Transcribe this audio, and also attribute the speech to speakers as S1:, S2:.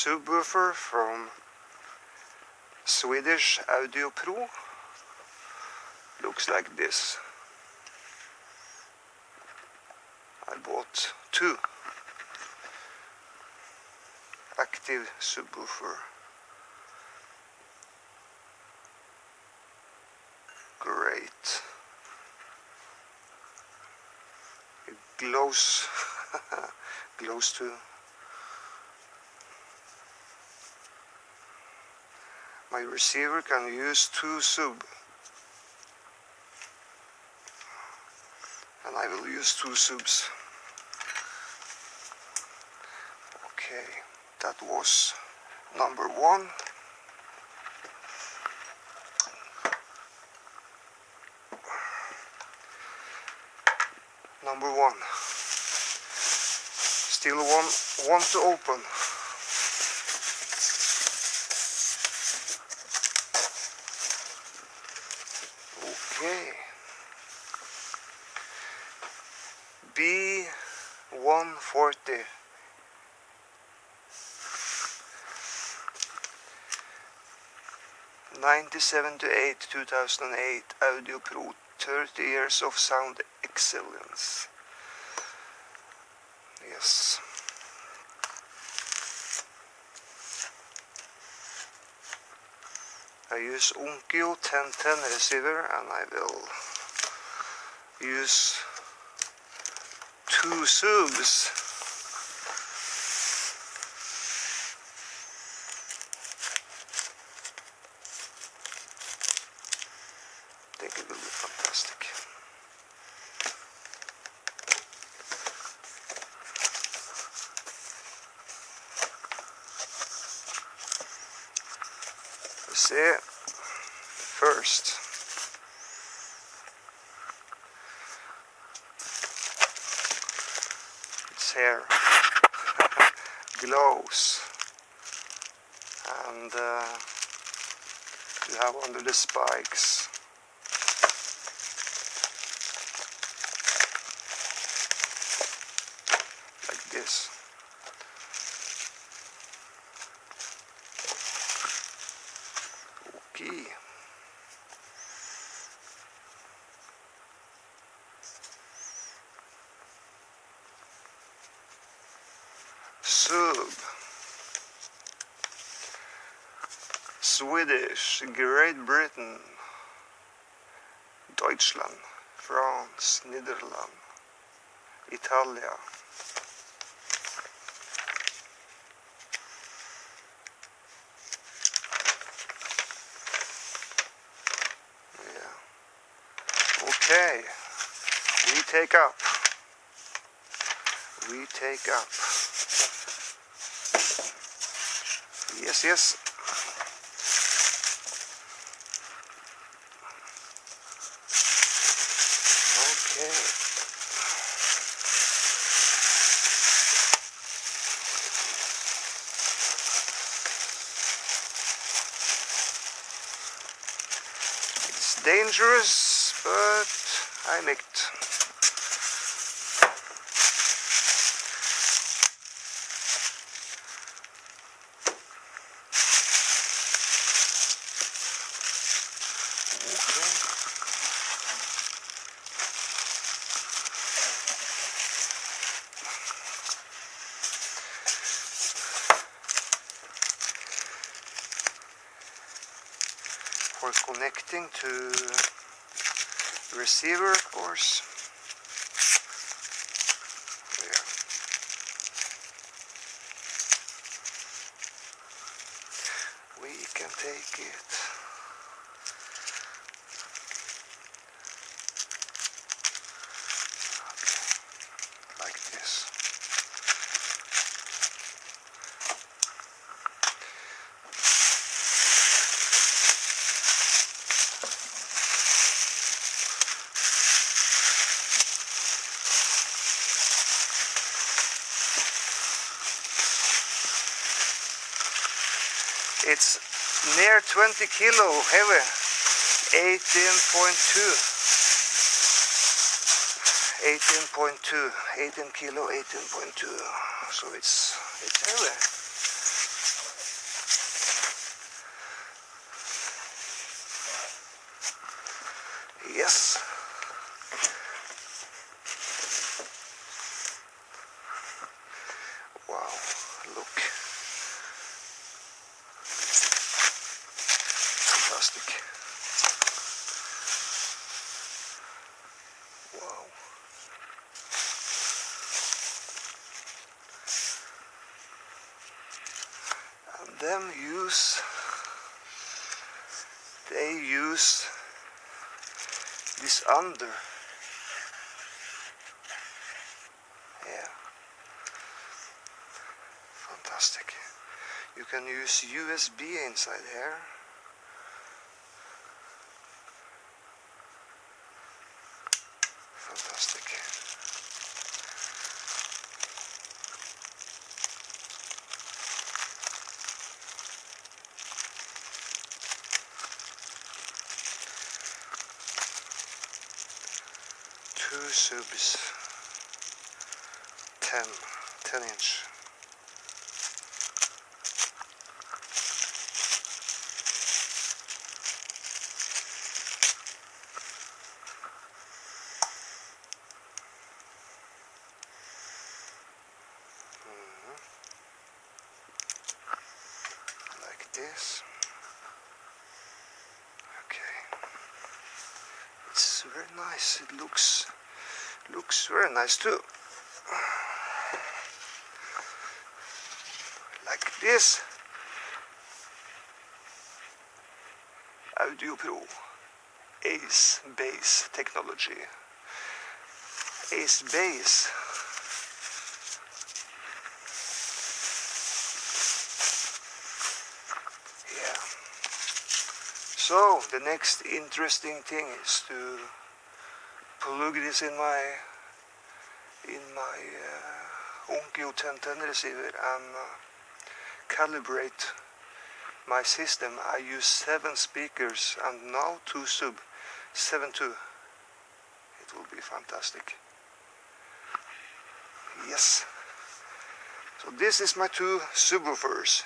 S1: subwoofer from Swedish Audio Pro. Looks like this. I bought two active subwoofer. Great. It glows glows too. My receiver can use two sub, and I will use two subs. Okay, that was number one. Number one. Still one to open. Okay. B1.40. '97 to 2008 Audio Pro, 30 years of sound excellence. Yes. I use Onkyo 1010 receiver, and I will use two subs. I think it will be fantastic. Let's see. First, its hair glows, and you have under the spikes like this. Okay. Sub. Swedish, Great Britain, Deutschland, France, Netherlands, Italia. Yeah. Okay. We take up. We take up. Yes, yes. Okay. It's dangerous, but I make it. For connecting to receiver, of course. Yeah. We can take it. Okay. Like this. It's near 20 kilo heavy, 18.2 18 kilo, 18.2, so it's heavy. Yes. Wow, look. Fantastic. Wow. And then they use this under. Yeah. Fantastic. You can use USB inside here. Fantastic. Two subs. 10 inch. Like this. Okay. It's very nice. It looks very nice too. Like this. Audio Pro. Ace Bass technology. Ace Bass. Yeah. So the next interesting thing is to plug this in my Onkyo 1010 receiver and calibrate my system. I use 7 speakers and now 2 sub, 7.2. It will be fantastic. Yes. So this is my 2 subwoofers.